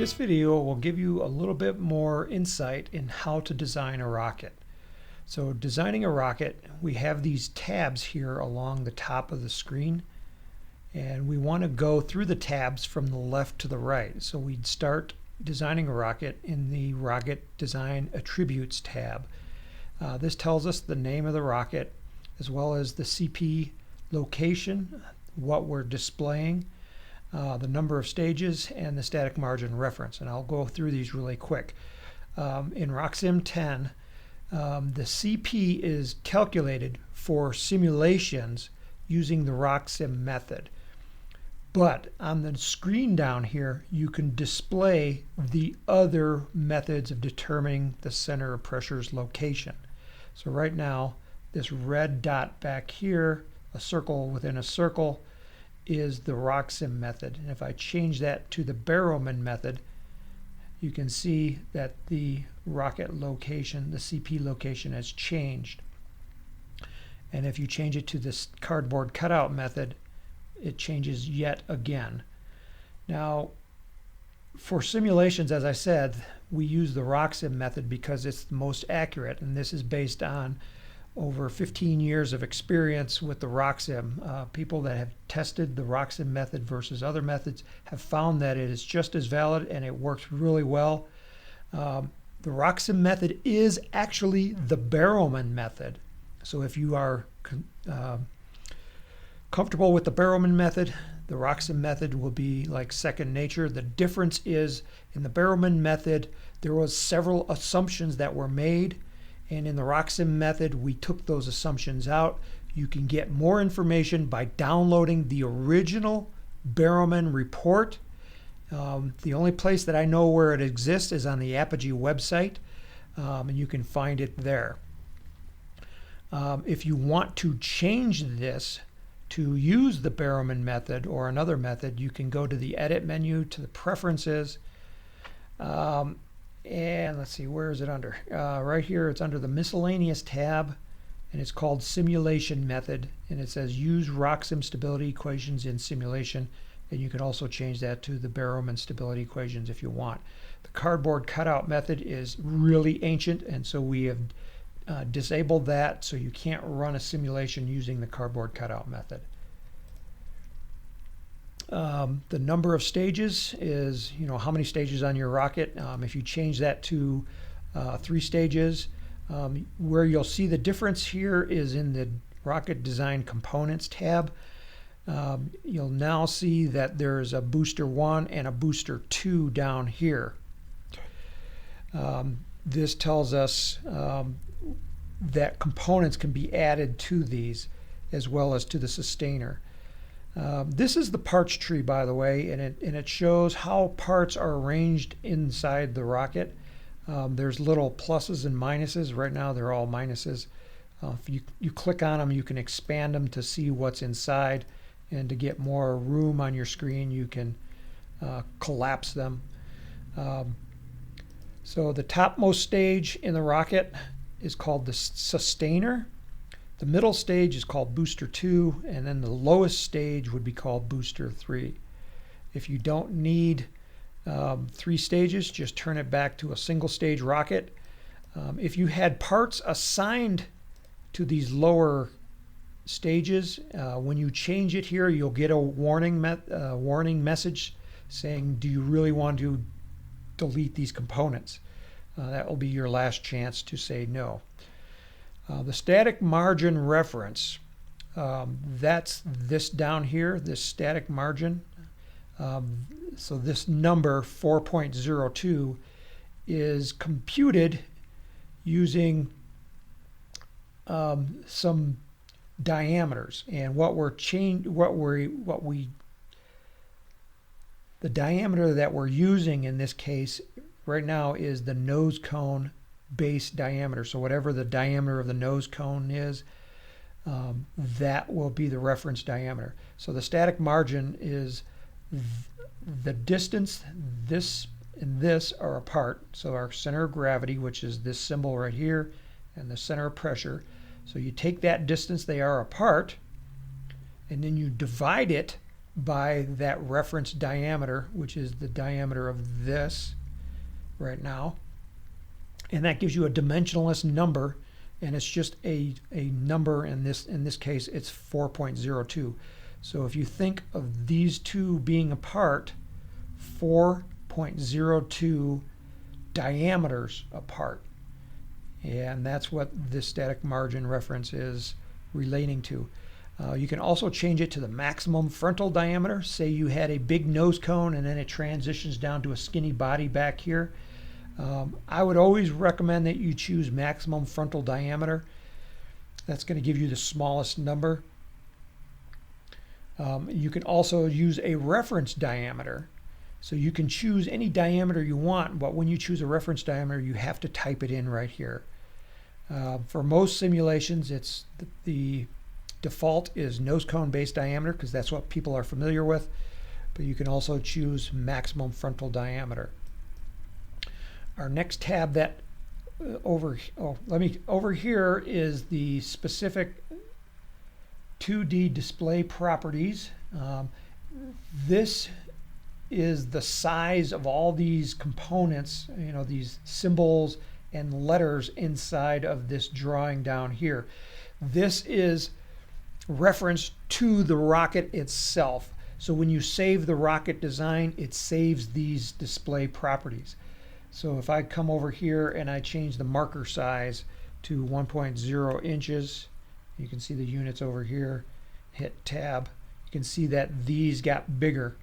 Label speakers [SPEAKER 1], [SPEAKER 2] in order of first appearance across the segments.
[SPEAKER 1] This video will give you a little bit more insight in how to design a rocket. So designing a rocket, we have these tabs here along the top of the screen, and we want to go through the tabs from the left to the right. So we'd start designing a rocket in the Rocket Design Attributes tab. This tells us the name of the rocket as well as the CP location, what we're displaying, the number of stages, and the static margin reference. And I'll go through these really quick. In Rocksim 10, the CP is calculated for simulations using the Rocksim method. But on the screen down here, you can display the other methods of determining the center of pressure's location. So right now, this red dot back here, a circle within a circle, is the Rocksim method. And if I change that to the Barrowman method, you can see that the rocket location, the CP location, has changed. And if you change it to this cardboard cutout method, it changes yet again. Now, for simulations, as I said, we use the Rocksim method because it's the most accurate, and this is based on over 15 years of experience with the Rocksim. People that have tested the Rocksim method versus other methods have found that it is just as valid and it works really well. The Rocksim method is actually the Barrowman method. So if you are comfortable with the Barrowman method, the Rocksim method will be like second nature. The difference is in the Barrowman method, there was several assumptions that were made, and in the Rocksim method, we took those assumptions out. You can get more information by downloading the original Barrowman report. The only place that I know where it exists is on the Apogee website, and you can find it there. If you want to change this to use the Barrowman method or another method, you can go to the Edit menu, to the Preferences, and let's see, where is it under? Right here, it's under the Miscellaneous tab, and it's called Simulation Method, and it says Use Rocksim Stability Equations in Simulation, and you can also change that to the Barrowman Stability Equations if you want. The cardboard cutout method is really ancient, and so we have disabled that, so you can't run a simulation using the cardboard cutout method. The number of stages is, how many stages on your rocket. If you change that to 3 stages, where you'll see the difference here is in the Rocket Design Components tab. You'll now see that there's a booster 1 and a booster 2 down here. This tells us that components can be added to these as well as to the sustainer. This is the parts tree, by the way, and it shows how parts are arranged inside the rocket. There's little pluses and minuses. Right now they're all minuses. If you click on them, you can expand them to see what's inside, and to get more room on your screen, you can collapse them. So the topmost stage in the rocket is called the sustainer. The middle stage is called booster 2, and then the lowest stage would be called booster 3. If you don't need 3 stages, just turn it back to a single stage rocket. If you had parts assigned to these lower stages, when you change it here, you'll get a warning message saying, do you really want to delete these components? That will be your last chance to say no. The static margin reference, that's this down here, this static margin. So this number 4.02 is computed using some diameters, and the diameter that we're using in this case right now is the nose cone base diameter. So whatever the diameter of the nose cone is, that will be the reference diameter. So the static margin is the distance this and this are apart. So our center of gravity, which is this symbol right here, and the center of pressure. So you take that distance they are apart, and then you divide it by that reference diameter, which is the diameter of this right now. And that gives you a dimensionless number, and it's just a number. In this case, it's 4.02. So if you think of these two being apart, 4.02 diameters apart, and that's what this static margin reference is relating to. You can also change it to the maximum frontal diameter. Say you had a big nose cone and then it transitions down to a skinny body back here. I would always recommend that you choose maximum frontal diameter. That's going to give you the smallest number. You can also use a reference diameter. So you can choose any diameter you want, but when you choose a reference diameter, you have to type it in right here. For most simulations, it's the default is nose cone base diameter, because that's what people are familiar with, but you can also choose maximum frontal diameter. Our next tab that over here is the specific 2D display properties. This is the size of all these components, these symbols and letters inside of this drawing down here. This is reference to the rocket itself. So when you save the rocket design, it saves these display properties. So if I come over here and I change the marker size to 1.0 inches, you can see the units over here, hit tab, you can see that these got bigger.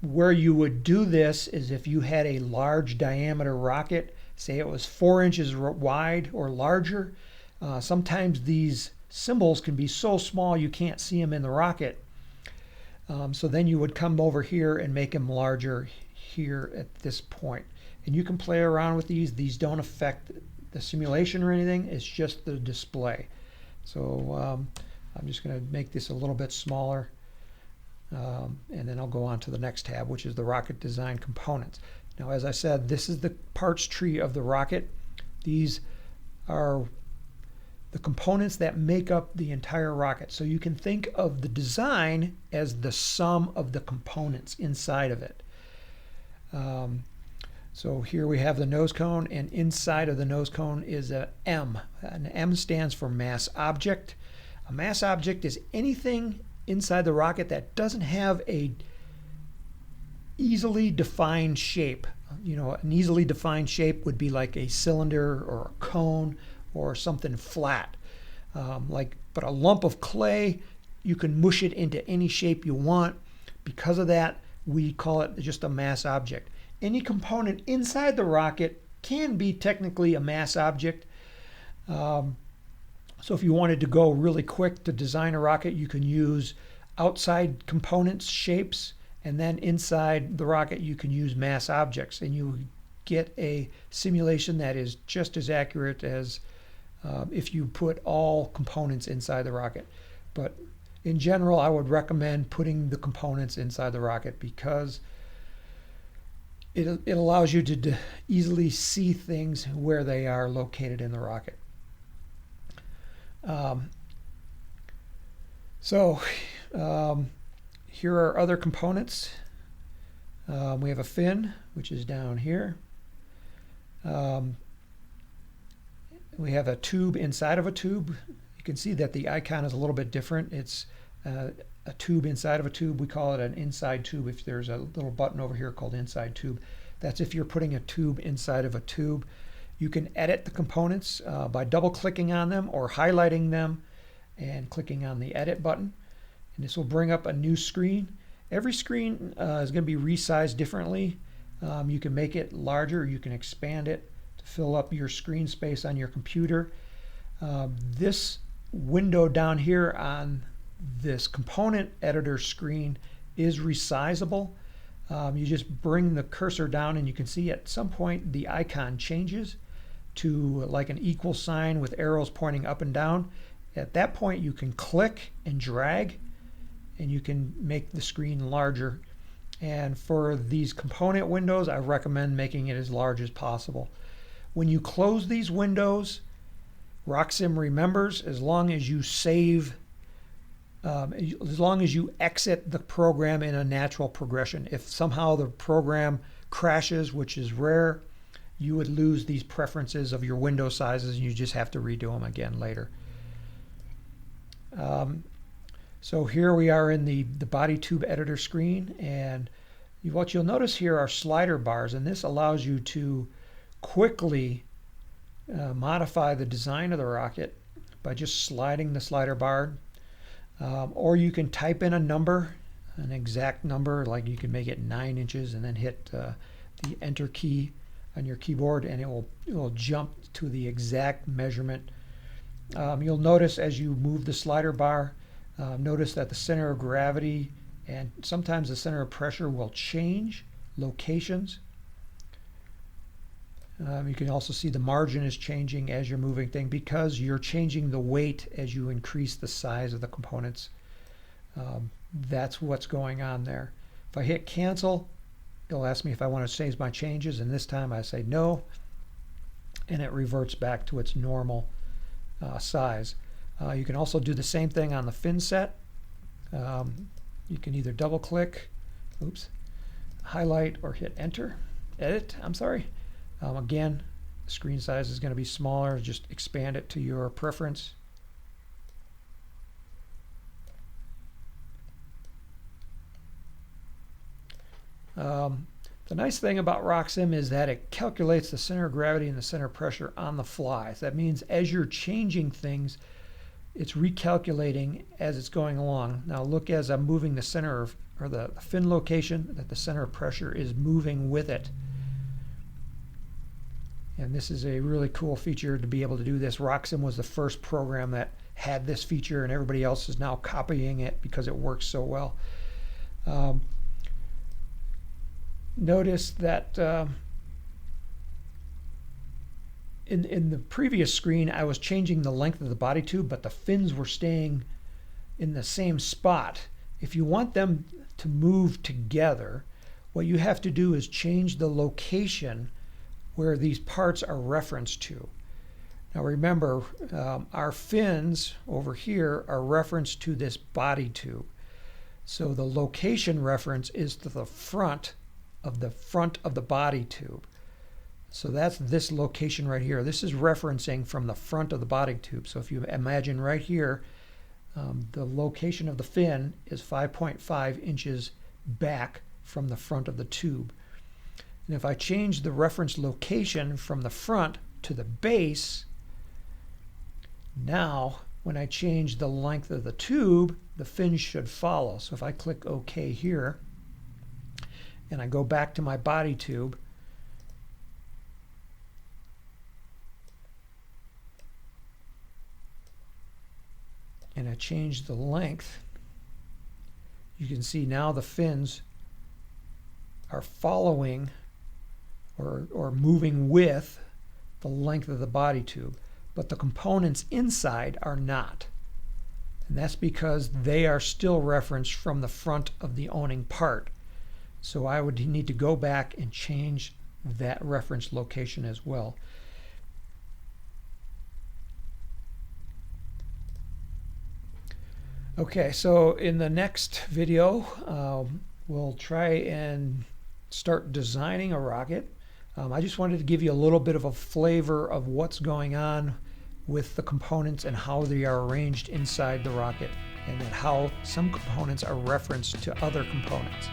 [SPEAKER 1] Where you would do this is if you had a large diameter rocket, say it was 4 inches wide or larger. Sometimes these symbols can be so small you can't see them in the rocket. So then you would come over here and make them larger here at this point. And you can play around with these. These don't affect the simulation or anything. It's just the display. So I'm just going to make this a little bit smaller. And then I'll go on to the next tab, which is the rocket design components. Now, as I said, this is the parts tree of the rocket. These are the components that make up the entire rocket. So you can think of the design as the sum of the components inside of it. So here we have the nose cone, and inside of the nose cone is a M. An M stands for mass object. A mass object is anything inside the rocket that doesn't have a easily defined shape. An easily defined shape would be like a cylinder or a cone or something flat. But a lump of clay, you can mush it into any shape you want. Because of that, we call it just a mass object. Any component inside the rocket can be technically a mass object. So if you wanted to go really quick to design a rocket, you can use outside components, shapes, and then inside the rocket you can use mass objects, and you get a simulation that is just as accurate as if you put all components inside the rocket. But in general, I would recommend putting the components inside the rocket because it allows you to easily see things where they are located in the rocket. Here are other components. We have a fin, which is down here. We have a tube inside of a tube. You can see that the icon is a little bit different. It's a tube inside of a tube. We call it an inside tube. If there's a little button over here called inside tube, that's if you're putting a tube inside of a tube. You can edit the components by double clicking on them or highlighting them and clicking on the edit button, and this will bring up a new screen. Every screen is going to be resized differently. You can make it larger, you can expand it to fill up your screen space on your computer. This window down here on this component editor screen is resizable. You just bring the cursor down and you can see at some point the icon changes to like an equal sign with arrows pointing up and down. At that point you can click and drag and you can make the screen larger. And for these component windows, I recommend making it as large as possible. When you close these windows, Rocksim remembers as long as you save as long as you exit the program in a natural progression. If somehow the program crashes, which is rare, you would lose these preferences of your window sizes and you just have to redo them again later. So here we are in the body tube editor screen, and what you'll notice here are slider bars, and this allows you to quickly modify the design of the rocket by just sliding the slider bar. Or you can type in a number, an exact number, like you can make it 9 inches and then hit the enter key on your keyboard, and it will jump to the exact measurement. You'll notice as you move the slider bar, notice that the center of gravity and sometimes the center of pressure will change locations. You can also see the margin is changing as you're moving things because you're changing the weight as you increase the size of the components. That's what's going on there. If I hit cancel, it'll ask me if I want to save my changes, and this time I say no, and it reverts back to its normal size. You can also do the same thing on the fin set. You can either double click, highlight, or hit enter, edit, I'm sorry. Again, the screen size is going to be smaller, just expand it to your preference. The nice thing about Rocksim is that it calculates the center of gravity and the center of pressure on the fly. So that means as you're changing things, it's recalculating as it's going along. Now look, as I'm moving the center of, or the fin location, that the center of pressure is moving with it. And this is a really cool feature to be able to do this. Rocksim was the first program that had this feature, and everybody else is now copying it because it works so well. Notice that in the previous screen I was changing the length of the body tube, but the fins were staying in the same spot. If you want them to move together, what you have to do is change the location where these parts are referenced to. Now remember, our fins over here are referenced to this body tube. So the location reference is to the front of the body tube. So that's this location right here. This is referencing from the front of the body tube. So if you imagine right here, the location of the fin is 5.5 inches back from the front of the tube. And if I change the reference location from the front to the base, now when I change the length of the tube, the fins should follow. So if I click OK here, and I go back to my body tube, and I change the length, you can see now the fins are following or moving with the length of the body tube, but the components inside are not. And that's because they are still referenced from the front of the owning part. So I would need to go back and change that reference location as well. Okay, so in the next video, we'll try and start designing a rocket. I just wanted to give you a little bit of a flavor of what's going on with the components and how they are arranged inside the rocket, and then how some components are referenced to other components.